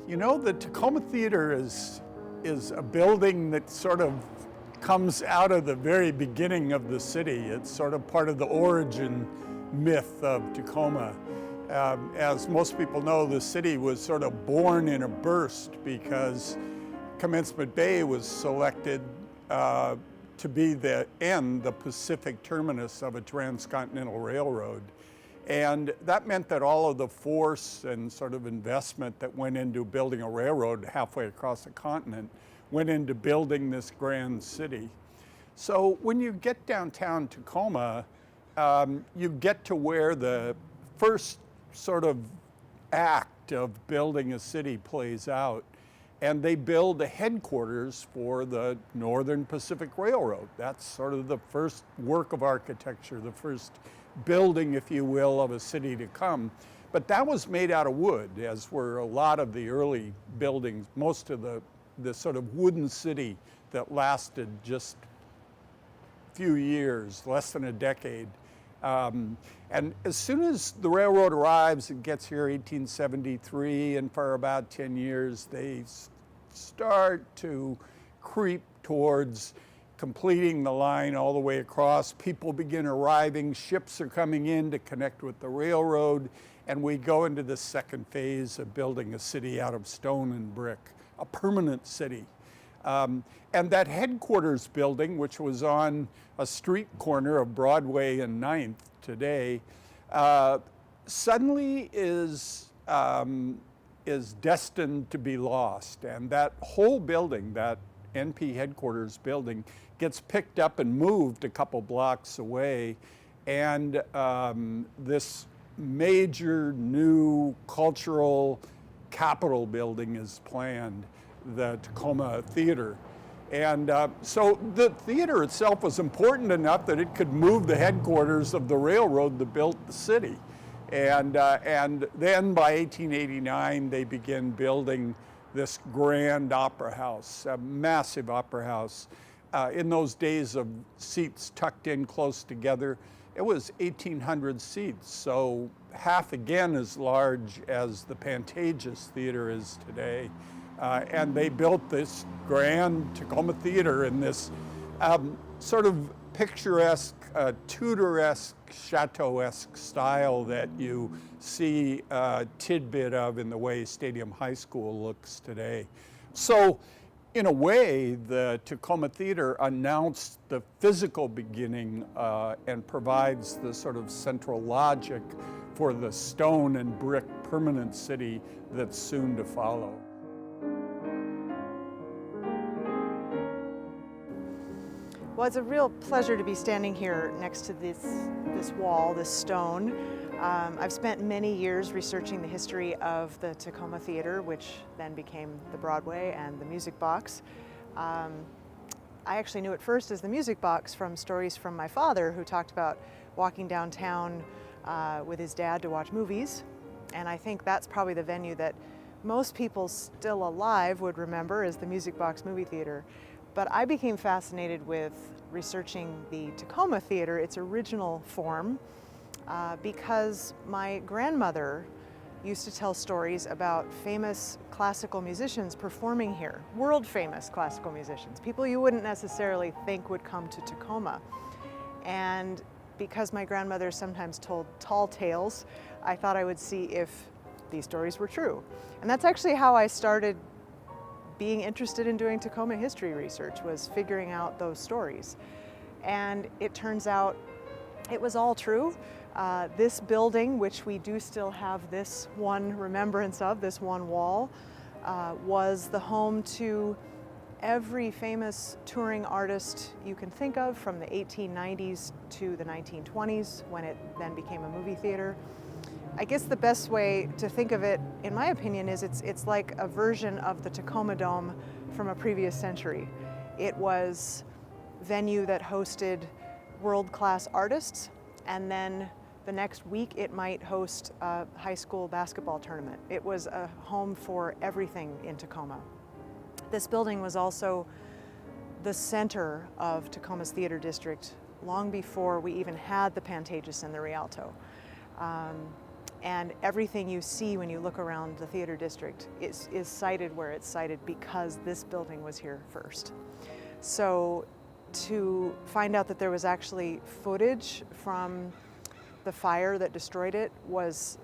You know, the Tacoma Theatre is a building that sort of comes out of the very beginning of the city. It's sort of part of the origin myth of Tacoma. As most people know, the city was sort of born in a burst because Commencement Bay was selected to be the Pacific terminus of a transcontinental railroad. And that meant that all of the force and sort of investment that went into building a railroad halfway across the continent went into building this grand city. So when you get downtown Tacoma, you get to where the first sort of act of building a city plays out. And they build a headquarters for the Northern Pacific Railroad. That's sort of the first work of architecture, the first building, if you will, of a city to come. But that was made out of wood, as were a lot of the early buildings, most of the sort of wooden city that lasted just a few years, less than a decade. And as soon as the railroad arrives, it gets here 1873, and for about 10 years, they start to creep towards completing the line all the way across. People begin arriving, ships are coming in to connect with the railroad, and we go into the second phase of building a city out of stone and brick, a permanent city. And that headquarters building, which was on a street corner of Broadway and 9th today, suddenly is destined to be lost. And that whole building, that NP headquarters building, gets picked up and moved a couple blocks away. And this major new cultural Capitol building is planned, the Tacoma Theatre. And so the theater itself was important enough that it could move the headquarters of the railroad that built the city. And then by 1889, they begin building this grand opera house, a massive opera house. In those days of seats tucked in close together, it was 1,800 seats, so half again as large as the Pantages Theater is today. And they built this grand Tacoma Theater in this sort of picturesque, Tudor-esque, chateau-esque style that you see a tidbit of in the way Stadium High School looks today. So in a way, the Tacoma Theatre announced the physical beginning and provides the sort of central logic for the stone and brick permanent city that's soon to follow. Well, it's a real pleasure to be standing here next to this wall, this stone. I've spent many years researching the history of the Tacoma Theatre, which then became the Broadway and the Music Box. I actually knew it first as the Music Box from stories from my father, who talked about walking downtown with his dad to watch movies. And I think that's probably the venue that most people still alive would remember as the Music Box movie theater. But I became fascinated with researching the Tacoma Theatre, its original form, because my grandmother used to tell stories about famous classical musicians performing here, world famous classical musicians, people you wouldn't necessarily think would come to Tacoma. And because my grandmother sometimes told tall tales, I thought I would see if these stories were true. And that's actually how I started being interested in doing Tacoma history research, was figuring out those stories. And it turns out it was all true. This building, which we do still have this one remembrance of, this one wall, was the home to every famous touring artist you can think of from the 1890s to the 1920s, when it then became a movie theater. I guess the best way to think of it, in my opinion, is it's like a version of the Tacoma Dome from a previous century. It was a venue that hosted world-class artists, and then the next week it might host a high school basketball tournament. It was a home for everything in Tacoma. This building was also the center of Tacoma's theater district long before we even had the Pantages and the Rialto. And everything you see when you look around the theater district is sited where it's sited because this building was here first. So to find out that there was actually footage from the fire that destroyed it was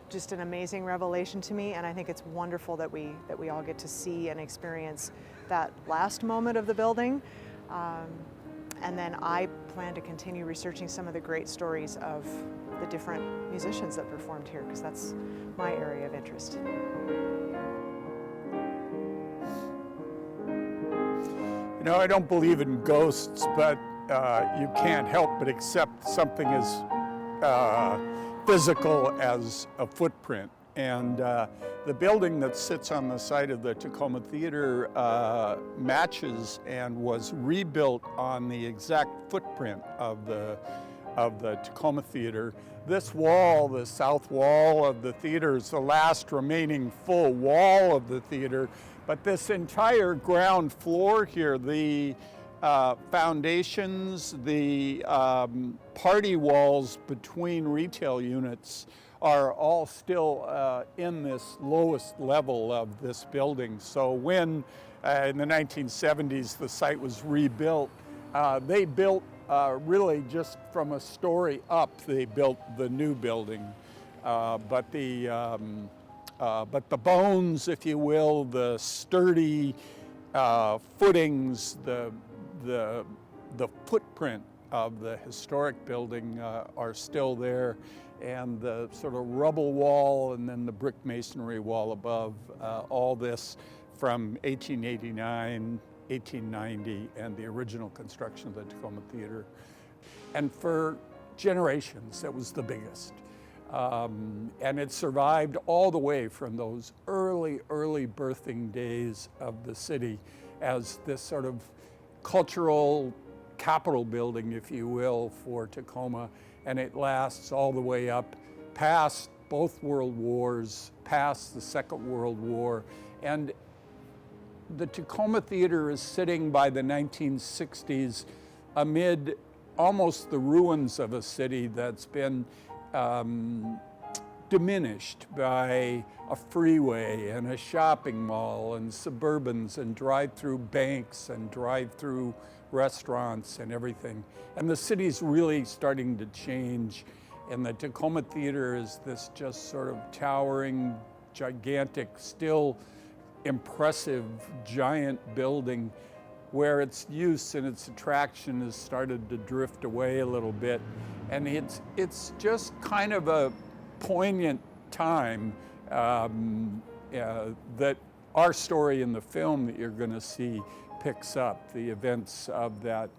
just an amazing revelation to me, and I think it's wonderful that we all get to see and experience that last moment of the building. And then I plan to continue researching some of the great stories of the different musicians that performed here, because that's my area of interest. You know, I don't believe in ghosts, but you can't help but accept something as physical as a footprint. And the building that sits on the site of the Tacoma Theatre matches and was rebuilt on the exact footprint of the Tacoma Theatre. This wall, the south wall of the theater, is the last remaining full wall of the theater. But this entire ground floor here, the foundations, the party walls between retail units are all still in this lowest level of this building. So when in the 1970s the site was rebuilt, they built really just from a story up, they built the new building. But the bones, if you will, the sturdy footings, the footprint of the historic building are still there, and the sort of rubble wall and then the brick masonry wall above, all this from 1889, 1890, and the original construction of the Tacoma Theatre. And for generations, that was the biggest. And it survived all the way from those early birthing days of the city as this sort of cultural capital building, if you will, for Tacoma. And it lasts all the way up past both World Wars, past the Second World War. And the Tacoma Theatre is sitting by the 1960s amid almost the ruins of a city that's been diminished by a freeway and a shopping mall and suburbans and drive-through banks and drive-through restaurants and everything. And the city's really starting to change. And the Tacoma Theatre is this just sort of towering, gigantic, still impressive, giant building where its use and its attraction has started to drift away a little bit. And it's just kind of a poignant time that our story in the film that you're going to see picks up, the events of that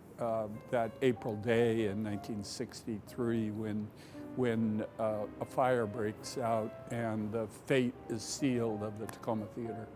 April day in 1963 when a fire breaks out and the fate is sealed of the Tacoma Theatre.